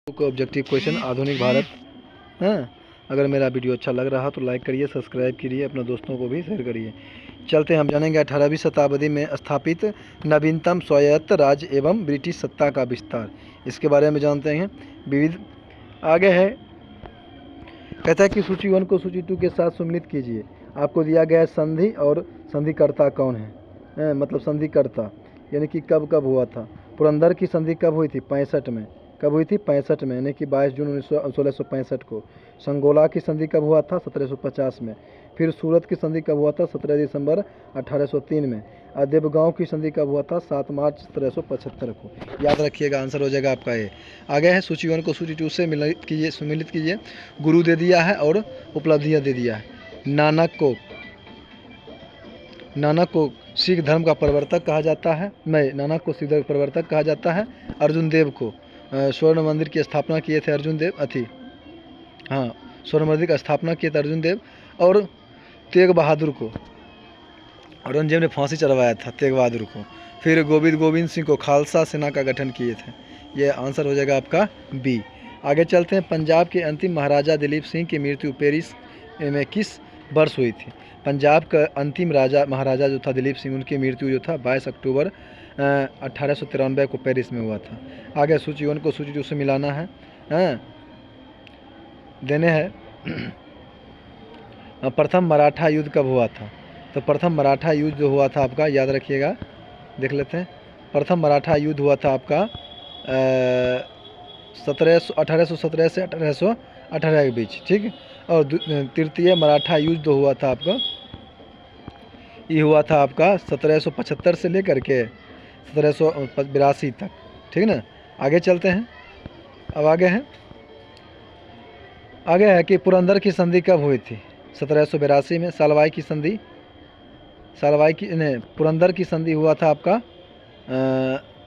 को objective question आधुनिक भारत। हाँ, अगर मेरा वीडियो अच्छा लग रहा तो लाइक करिए, सब्सक्राइब करिए, अपने दोस्तों को भी शेयर करिए। चलते हम जानेंगे 18वीं शताब्दी में स्थापित नवीनतम स्वायत्त राज्य एवं ब्रिटिश सत्ता का विस्तार, इसके बारे में जानते हैं। विविध आगे है, कहता है कि सूची 1 को सूची 2 के साथ सम्मिलित कीजिए। आपको दिया गया संधि और संधिकर्ता कौन है, मतलब संधिकर्ता यानी कि कब कब हुआ था। पुरंदर की संधि कब हुई थी? 65 में। कब हुई थी? 65 में, यानी कि 22 जून 1665 को। संगोला की संधि कब हुआ था? 1750 में। फिर सूरत की संधि कब हुआ था? 17 दिसंबर 1803 में। और देवगांव की संधि कब हुआ था? 7 मार्च 1775 को। याद रखिएगा, आंसर हो जाएगा आपका ए। आगे है, सूची 1 को सूची 2 से सम्मिलित कीजिए। गुरु दे दिया है और उपलब्धियाँ दे दिया है। नानक को सिख धर्म का प्रवर्तक कहा जाता है। नानक को सिख धर्म का प्रवर्तक कहा जाता है। अर्जुन देव को स्वर्ण मंदिर की स्थापना किए थे अर्जुन देव। स्वर्ण मंदिर की स्थापना किए थे अर्जुन देव। और तेग बहादुर को औरंगजेब ने फांसी चढ़वाया था, तेग बहादुर को। फिर गोविंद सिंह को खालसा सेना का गठन किए थे। ये आंसर हो जाएगा आपका बी। आगे चलते हैं, पंजाब के अंतिम महाराजा दिलीप सिंह की मृत्यु पेरिस में किस वर्ष हुई थी? पंजाब का अंतिम महाराजा जो था दिलीप सिंह, उनकी मृत्यु जो था 22 अक्टूबर 1893 को पेरिस में हुआ था। आगे सूची 1 को सूची 2 से मिलाना है, देने हैं। प्रथम मराठा युद्ध कब हुआ था? तो प्रथम मराठा युद्ध जो हुआ था आपका, याद रखिएगा, देख लेते हैं। प्रथम मराठा युद्ध हुआ था आपका 1817 से 1818 के बीच, ठीक। और तृतीय मराठा युद्ध जो हुआ था आपका, ये हुआ था आपका 1775 से लेकर के 1782 तक, ठीक ना। आगे चलते हैं। अब आगे है कि पुरंदर की संधि कब हुई थी? 1782 में। पुरंदर की संधि हुआ था आपका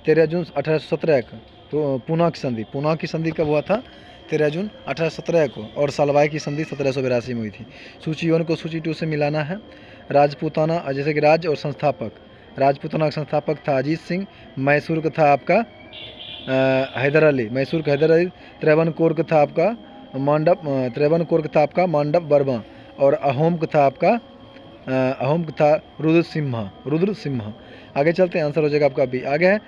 13 जून 1817 को। तो पूना की संधि कब हुआ था? 13 जून 1817 को। और सालवाई की संधि 1782 में हुई थी। सूची 1 को सूची 2 से मिलाना है। राजपूताना, जैसे कि राज्य और संस्थापक, राजपूताना का संस्थापक था अजीत सिंह। मैसूर का था आपका हैदर अली, मैसूर का हैदर अली। त्रावणकोर का था आपका मांडव वर्मा। और अहोम का था रुद्र सिम्हा। आगे चलते हैं, आंसर हो जाएगा आपका बी। आगे है,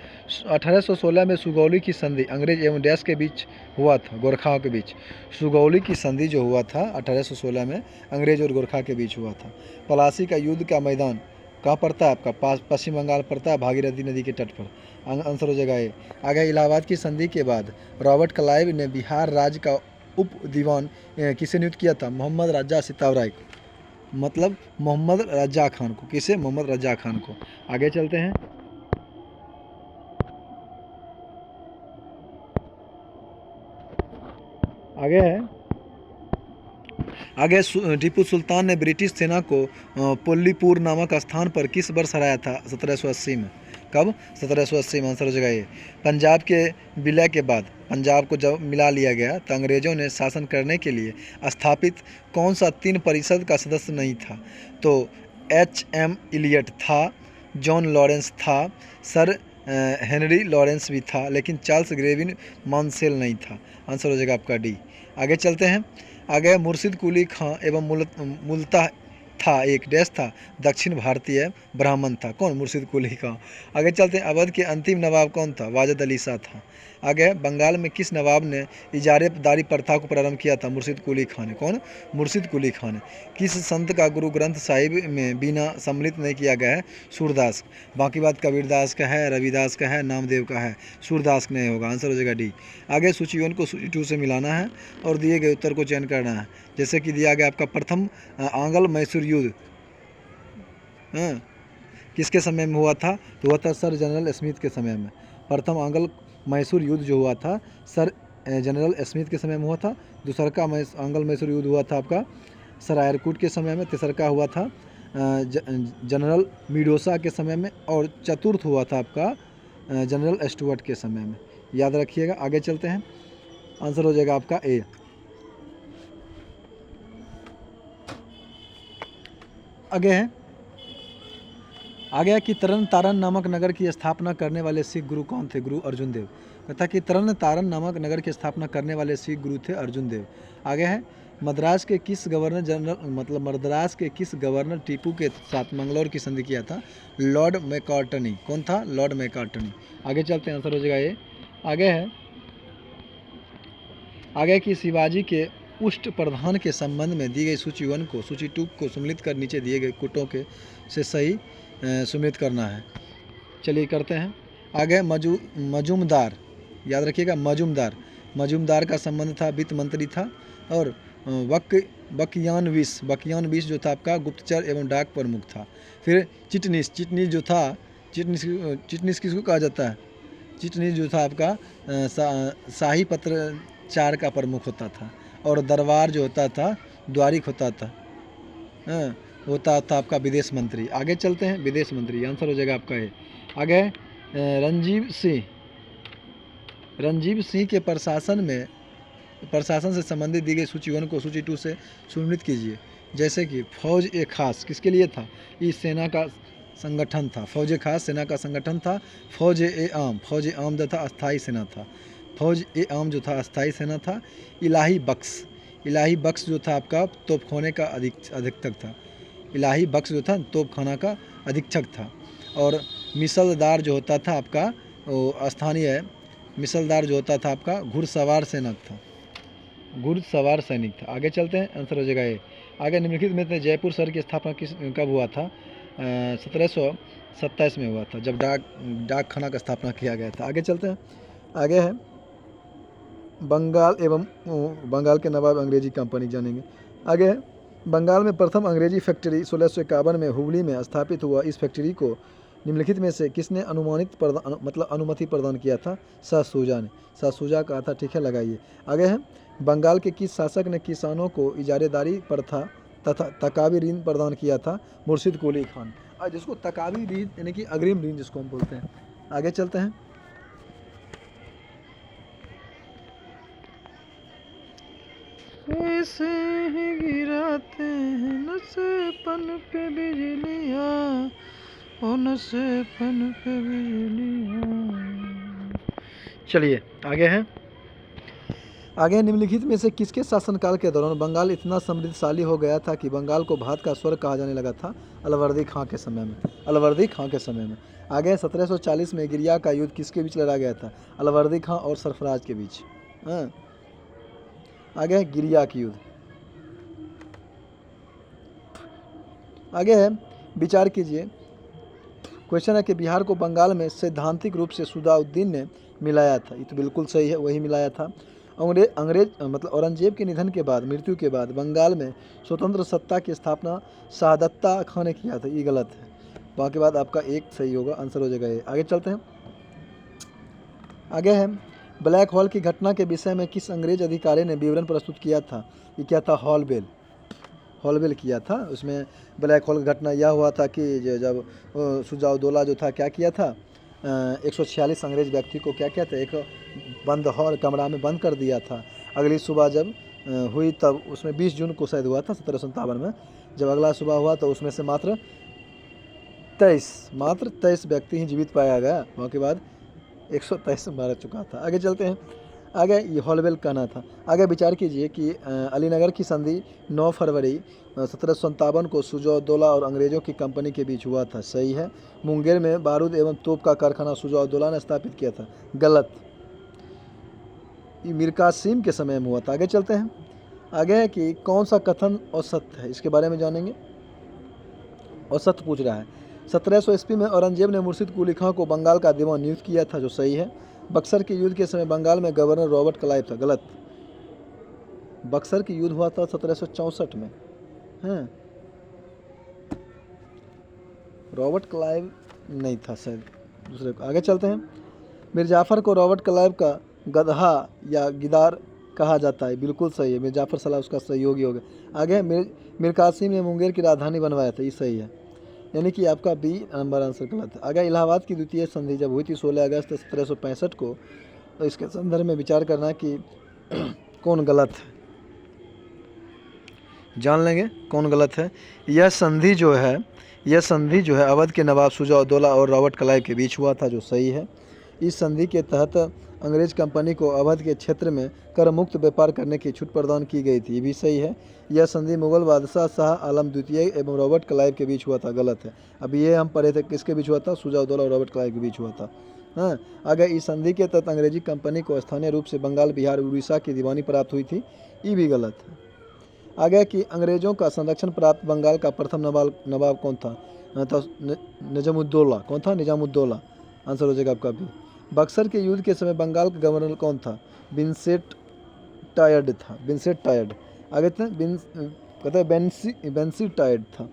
1816 में सुगौली की संधि अंग्रेज एवं डैश के बीच हुआ था, गोरखाओं के बीच। सुगौली की संधि जो हुआ था 1816 में, अंग्रेज और गोरखा के बीच हुआ था। पलासी का युद्ध का मैदान कहाँ पड़ता है आपका? पश्चिम बंगाल पड़ता है, भागीरथी नदी के तट पर। आंसर हो जाएगा ये। आगे, इलाहाबाद की संधि के बाद रॉबर्ट क्लाइव ने बिहार राज्य का उप दीवान किसे नियुक्त किया था? मोहम्मद रजा सिताव राय को, मतलब मोहम्मद रजा खान को। किसे? मोहम्मद रजा खान को। आगे चलते हैं। आगे टीपू सुल्तान ने ब्रिटिश सेना को पोल्लीपुर नामक स्थान पर किस वर्ष हराया था? 1780 में। कब? 1780 में। आंसर हो जाएगा ये। पंजाब के विलय के बाद पंजाब को जब मिला लिया गया तो अंग्रेजों ने शासन करने के लिए स्थापित कौन सा 3 परिषद का सदस्य नहीं था? तो HM इलियट था, जॉन लॉरेंस था, सर हेनरी लॉरेंस भी था, लेकिन चार्ल्स ग्रेविन मॉन्सेल नहीं था। आंसर हो जाएगा आपका डी। आगे चलते हैं। आगे, मुर्शिद कुली खां एवं मूलतः था एक डैश था, दक्षिण भारतीय ब्राह्मण था। कौन? मुर्शिद कुली खां। आगे चलते हैं। अवध के अंतिम नवाब कौन था? वाजिद अली शाह था। आगे, बंगाल में किस नवाब ने इजारेदारी प्रथा को प्रारंभ किया था? मुर्शिद कुली खां ने। कौन? मुर्शिद कुली खां ने। किस संत का गुरु ग्रंथ साहिब में बिना सम्मिलित नहीं किया गया है? सूरदास। बाकी बात कबीरदास का है, रविदास का है, नामदेव का है। सूरदास नहीं होगा। आंसर हो जाएगा डी। आगे, सूची 1 को सूची 2 से मिलाना है और दिए गए उत्तर को चयन करना है। जैसे कि दिया गया आपका प्रथम आंग्ल मैसूर युद्ध किसके समय में हुआ था? तो हुआ था सर जनरल स्मिथ के समय में। प्रथम आंग्ल मैसूर युद्ध जो हुआ था सर जनरल स्मिथ के समय में हुआ था। दूसरा का आंग्ल मैसूर युद्ध हुआ था आपका सर आयरकूट के समय में। तीसरा का हुआ था जनरल मिडोसा के समय में। और चतुर्थ हुआ था आपका जनरल स्टुअर्ट के समय में। याद रखिएगा। आगे चलते हैं, आंसर हो जाएगा आपका ए। आगे है कि तरन तारण नामक नगर की स्थापना करने वाले सिख गुरु कौन थे? गुरु अर्जुन देव। तथा कि तरन तारन नामक नगर की स्थापना करने वाले सिख गुरु थे अर्जुन देव। आगे है मद्रास के किस गवर्नर टीपू के साथ मंगलौर की संधि किया था? Lord McCartney. कौन था? Lord McCartney. आगे चलते हैं, आंसर हो जाएगा ये। आगे है आगे कि शिवाजी के उष्ट प्रधान के संबंध में दी गई सूची 1 को सूची 2 को सम्मिलित कर नीचे दिए गए कुटों के से सही सम्मिलित करना है। चलिए करते हैं। आगे मजूमदार, याद रखिएगा मजूमदार का संबंध था, वित्त मंत्री था। और बकियान विश जो था आपका गुप्तचर एवं डाक प्रमुख था। फिर चिटनीस जो था, चिटनीस किसको कहा जाता है? चिटनीस जो था आपका शाही पत्रचार का प्रमुख होता था। और दरबार जो होता था द्वारिक होता था, होता था आपका विदेश मंत्री। आगे चलते हैं, विदेश मंत्री आंसर हो जाएगा आपका ये। आगे रंजीव सिंह के प्रशासन से संबंधित दी गई सूची 1 को सूची 2 से सम्मिलित कीजिए। जैसे कि फौज ए खास किसके लिए था? ये सेना का संगठन था। फौज ए खास सेना का संगठन था। फौज ए आम जो था अस्थाई सेना था। फौज ए आम जो था अस्थाई सेना था। इलाही बख्श जो था आपका तोपखाने का अधीक्षक था। इलाही बख्श जो था तोपखाना का अधीक्षक था। और मिसलदार जो होता था आपका स्थानीय मिसलदार जो होता था आपका घुड़सवार सैनिक था। आगे चलते हैं, आंसर हो जाएगा ये। आगे निम्नलिखित में से जयपुर शहर की स्थापना कब हुआ था? 1727 में हुआ था, जब डाक खाना का स्थापना किया गया था। आगे चलते हैं। आगे है बंगाल के नवाब अंग्रेजी कंपनी जानेंगे। आगे है बंगाल में प्रथम अंग्रेजी फैक्ट्री 1651 में हुबली में स्थापित हुआ। इस फैक्ट्री को निम्नलिखित में से किसने अनुमति प्रदान किया था? शाह शुजा ने। शाह शुजा कहा था, ठीक है, लगाइए। आगे है बंगाल के किस शासक ने किसानों को इजारेदारी प्रथा तथा तकावी ऋण प्रदान किया था? मुर्शिद कुली खान। जिसको तकावी ऋण यानी कि अग्रिम ऋण जिसको हम बोलते हैं। आगे चलते हैं। ऐसे ही गिराते हैं नशेपन पे बिजलियाँ, ओ नशेपन पे बिजलियाँ। चलिए आगे है। आगे निम्नलिखित में से किसके शासनकाल के दौरान बंगाल इतना समृद्धशाली हो गया था कि बंगाल को भारत का स्वर्ग कहा जाने लगा था? अलवर्दी खां के समय में। आगे 1740 में गिरिया का युद्ध किसके बीच लड़ा गया था? अलवर्दी खां और सरफराज के बीच। आगे है गिरिया की युद्ध। आगे है विचार कीजिए। क्वेश्चन है कि बिहार को बंगाल में सैद्धांतिक रूप से सुजाउद्दीन ने मिलाया था। ये तो बिल्कुल सही है, वही मिलाया था। औरंगजेब के निधन के बाद, मृत्यु के बाद बंगाल में स्वतंत्र सत्ता की स्थापना शहादत्ता खां ने किया था। ये गलत है। वहाँ के बाद आपका एक सही होगा, आंसर हो जाएगा ये। आगे चलते हैं। आगे है ब्लैक होल की घटना के विषय में किस अंग्रेज अधिकारी ने विवरण प्रस्तुत किया था? ये क्या था? हॉलबेल किया था। उसमें ब्लैक होल की घटना यह हुआ था कि जब सुजाउद्दौला जो था क्या किया था, 146 अंग्रेज व्यक्ति को क्या किया था, एक बंद हॉल कमरा में बंद कर दिया था। अगली सुबह जब हुई तब उसमें 20 जून को शायद हुआ था 1757 में। जब अगला सुबह हुआ तो उसमें से मात्र 23 व्यक्ति ही जीवित पाया गया। वहाँ के बाद 123 मारा चुका था। आगे चलते हैं। आगे ये हॉलबेल कहना था। आगे विचार कीजिए कि अलीनगर की संधि 9 फरवरी 1757 को सुजाउद्दौला और अंग्रेजों की कंपनी के बीच हुआ था। सही है। मुंगेर में बारूद एवं तोप का कारखाना सुजाउद्दौला ने स्थापित किया था। गलत। ये मीर कासिम के समय में हुआ था। आगे चलते हैं। आगे है कि कौन सा कथन असत्य है, इसके बारे में जानेंगे। असत्य पूछ रहा है। 1700 ईस्वी में औरंगजेब ने मुर्शिद कुली खां को बंगाल का दीवान नियुक्त किया था, जो सही है। बक्सर के युद्ध के समय बंगाल में गवर्नर रॉबर्ट क्लाइव था। गलत। बक्सर की युद्ध हुआ था 1764 में। रॉबर्ट क्लाइव नहीं था शायद, दूसरे को। आगे चलते हैं। मिर्जाफर को रॉबर्ट क्लाइव का गधा या गिदार कहा जाता है। बिल्कुल सही है। मिर्जाफर सलाह उसका सहयोगी हो गया। आगे मीर कासिम ने मुंगेर की राजधानी बनवाया था। ये सही है, यानी कि आपका बी नंबर आंसर गलत है। आगे इलाहाबाद की द्वितीय संधि जब हुई थी 16 अगस्त 1765 को, तो इसके संदर्भ में विचार करना कि कौन गलत है, जान लेंगे कौन गलत है। यह संधि जो है अवध के नवाब सुजाउद्दौला और रॉबर्ट क्लाइव के बीच हुआ था, जो सही है। इस संधि के तहत अंग्रेज कंपनी को अवध के क्षेत्र में कर मुक्त व्यापार करने की छूट प्रदान की गई थी। ये भी सही है। यह संधि मुगल बादशाह शाह आलम द्वितीय एवं रॉबर्ट क्लाइव के बीच हुआ था। गलत है। अब ये हम पढ़े थे किसके बीच हुआ था? शुजा-उद-दौला और रॉबर्ट क्लाइव के बीच हुआ था। हाँ, आगे इस संधि के तहत अंग्रेजी कंपनी को स्थानीय रूप से बंगाल, बिहार, उड़ीसा की दीवानी प्राप्त हुई थी। ये भी गलत है। आगे कि अंग्रेजों का संरक्षण प्राप्त बंगाल का प्रथम नवाब कौन था? तो निजामुद्दौला। कौन था? निजामुद्दौला। आंसर हो जाएगा आपका भी। बक्सर के युद्ध के समय बंगाल का गवर्नर कौन था? विंसेंट टायर्ड था। Vincent tired. आगे कहते हैं बेंसी टायर्ड था।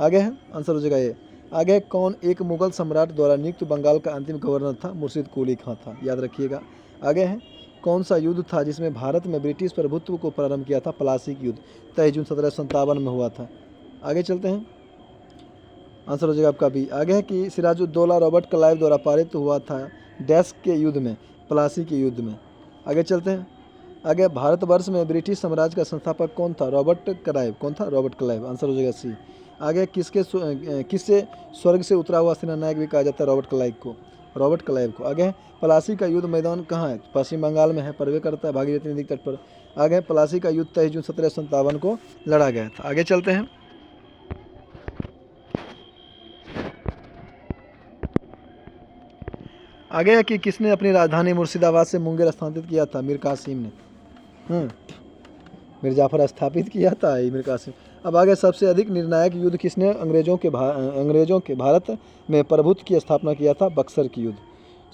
आगे है आंसर हो जाएगा ये। आगे कौन एक मुगल सम्राट द्वारा नियुक्त बंगाल का अंतिम गवर्नर था? मुर्शिद कुली खां था। याद रखिएगा। आगे है कौन सा युद्ध था जिसमें भारत में ब्रिटिश प्रभुत्व को प्रारंभ किया था? प्लासी युद्ध 23 जून 1757 में हुआ था। आगे चलते हैं। आंसर हो जाएगा आपका भी। आगे है कि सिराजुद्दौला रॉबर्ट क्लाइव द्वारा पारित हुआ था डैश के युद्ध में? प्लासी के युद्ध में। आगे चलते हैं। आगे भारतवर्ष में ब्रिटिश साम्राज्य का संस्थापक कौन था? Robert Clive. कौन था? Robert Clive. आंसर हो जाएगा सी। आगे किससे स्वर्ग से उतरा हुआ सेनानायक भी कहा जाता है? रॉबर्ट क्लाइव को। रॉबर्ट क्लाइव को। आगे प्लासी का युद्ध मैदान कहाँ है? पश्चिम बंगाल में है, प्रवेश करता है भागीरथी नदी तट पर। आगे प्लासी का युद्ध 23 जून 1757 को लड़ा गया था। आगे चलते हैं। आगे है कि किसने अपनी राजधानी मुर्शिदाबाद से मुंगेर स्थानांतरित किया था? मीर कासिम ने। मीर जाफर स्थापित किया था ये मीर कासिम। अब आगे सबसे अधिक निर्णायक युद्ध किसने अंग्रेजों के भारत में प्रभुत्व की स्थापना किया था? बक्सर की युद्ध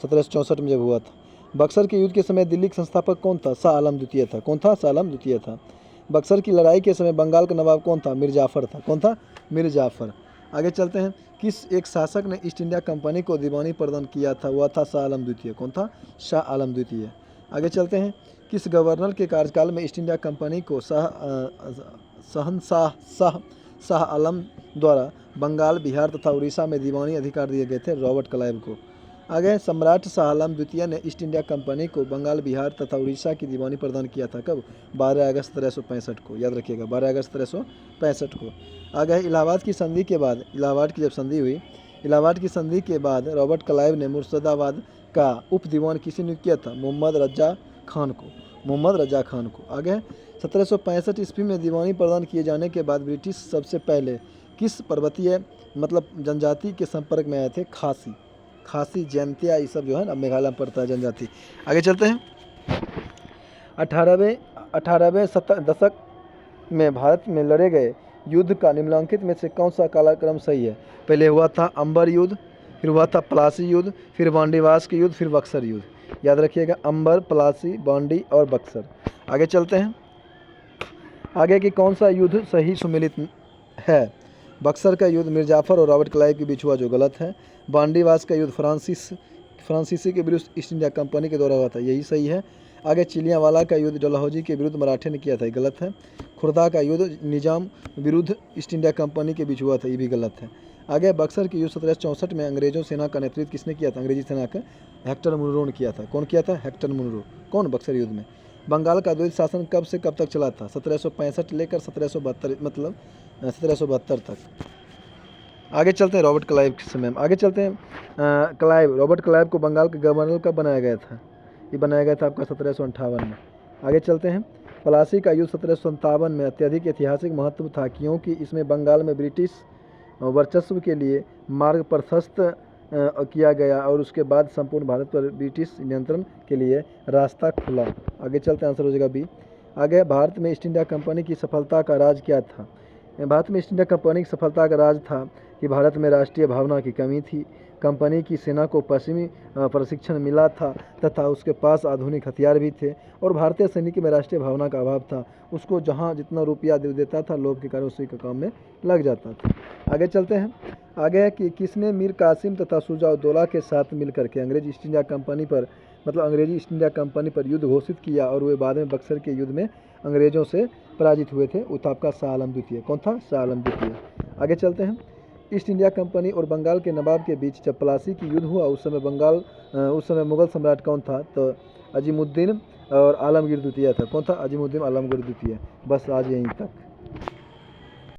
1764 में जब हुआ था। बक्सर के युद्ध के समय दिल्ली के संस्थापक कौन था? शाह आलम द्वितीय था। कौन था? शाह आलम द्वितीय था। बक्सर की लड़ाई के समय बंगाल का नवाब कौन था? मीर जाफर था। कौन था? मीर जाफर। आगे चलते हैं। किस एक शासक ने ईस्ट इंडिया कंपनी को दीवानी प्रदान किया था? वह था शाह आलम द्वितीय। कौन था? शाह आलम द्वितीय। आगे चलते हैं। किस गवर्नर के कार्यकाल में ईस्ट इंडिया कंपनी को शाह आलम द्वारा बंगाल, बिहार तथा उड़ीसा में दीवानी अधिकार दिए गए थे? रॉबर्ट क्लाइव को। आगे सम्राट शाह आलम द्वितीय ने ईस्ट इंडिया कंपनी को बंगाल, बिहार तथा उड़ीसा की दीवानी प्रदान किया था। कब? 12 अगस्त 1765 को। याद रखिएगा 12 अगस्त 1765 को। आगे इलाहाबाद की संधि के बाद, इलाहाबाद की जब संधि हुई, इलाहाबाद की संधि के बाद रॉबर्ट क्लाइव ने मुर्शिदाबाद का उप दीवान किसे नियुक्त किया था? मोहम्मद रजा खान को। मोहम्मद रजा खान को। आगे 1765 ईस्वी में दीवानी प्रदान किए जाने के बाद ब्रिटिश सबसे पहले किस पर्वतीय जनजाति के संपर्क में आए थे? खासी जैंतिया, ये सब जो है ना मेघालय में पड़ता है जनजाति। आगे चलते हैं। 18वें दशक में भारत में लड़े गए युद्ध का निम्नलिखित में से कौन सा कालक्रम सही है? पहले हुआ था अंबर युद्ध, फिर हुआ था प्लासी युद्ध, फिर बांडीवास के युद्ध, फिर बक्सर युद्ध। याद रखिएगा अंबर, प्लासी, बांडी और बक्सर। आगे चलते हैं। आगे की कौन सा युद्ध सही सुमेलित है? बक्सर का युद्ध मीर जाफर और रॉबर्ट क्लाइव के बीच हुआ, जो गलत है। बांडीवास का युद्ध फ्रांसीसी के विरुद्ध ईस्ट इंडिया कंपनी के द्वारा हुआ था, यही सही है। आगे चिलियांवाला का युद्ध डलहौजी के विरुद्ध मराठे ने किया था, ये गलत है। खुर्दा का युद्ध निजाम विरुद्ध ईस्ट इंडिया कंपनी के बीच हुआ था, ये भी गलत है। आगे बक्सर के युद्ध 1764 में अंग्रेजों सेना का नेतृत्व किसने किया था? अंग्रेजी सेना का हेक्टर मुनरो ने किया था। कौन किया था? Hector Munro. कौन? बक्सर युद्ध में। बंगाल का द्वैत शासन कब से कब तक चला था? 1765 लेकर 1772, मतलब 1772 तक। आगे चलते हैं रॉबर्ट क्लाइव के समय में। आगे चलते हैं। रॉबर्ट क्लाइव को बंगाल के गवर्नर कब बनाया गया था? ये बनाया गया था आपका 1758 में। आगे चलते हैं। प्लासी का युद्ध 1757 में अत्यधिक ऐतिहासिक महत्व था क्योंकि इसमें बंगाल में ब्रिटिश वर्चस्व के लिए मार्ग प्रशस्त किया गया और उसके बाद संपूर्ण भारत पर ब्रिटिश नियंत्रण के लिए रास्ता खुला। आगे चलते हैं, आंसर हो जाएगा बी। आगे भारत में ईस्ट इंडिया कंपनी की सफलता का राज क्या था? भारत में ईस्ट इंडिया कंपनी की सफलता का राज था कि भारत में राष्ट्रीय भावना की कमी थी। कंपनी की सेना को पश्चिमी प्रशिक्षण मिला था तथा उसके पास आधुनिक हथियार भी थे और भारतीय सैनिक में राष्ट्रीय भावना का अभाव था। उसको जहां जितना रुपया दे देता था लोभ के कारण उसी के काम में लग जाता था। आगे चलते हैं। आगे है कि किसने मीर कासिम तथा शुजा-उद-दौला के साथ मिलकर के अंग्रेजी ईस्ट इंडिया कंपनी पर युद्ध घोषित किया और वे बाद में बक्सर के युद्ध में अंग्रेजों से पराजित हुए थे? वो था आपका शाह आलम द्वितीय। कौन था? शाह आलम द्वितीय। आगे चलते हैं। ईस्ट इंडिया कंपनी और बंगाल के नवाब के बीच जब प्लासी की युद्ध हुआ उस समय मुगल सम्राट कौन था? तो अजीमुद्दीन और आलमगीर द्वितीय था। कौन था? अजीमुद्दीन आलमगीर द्वितीय। बस आज यहीं तक।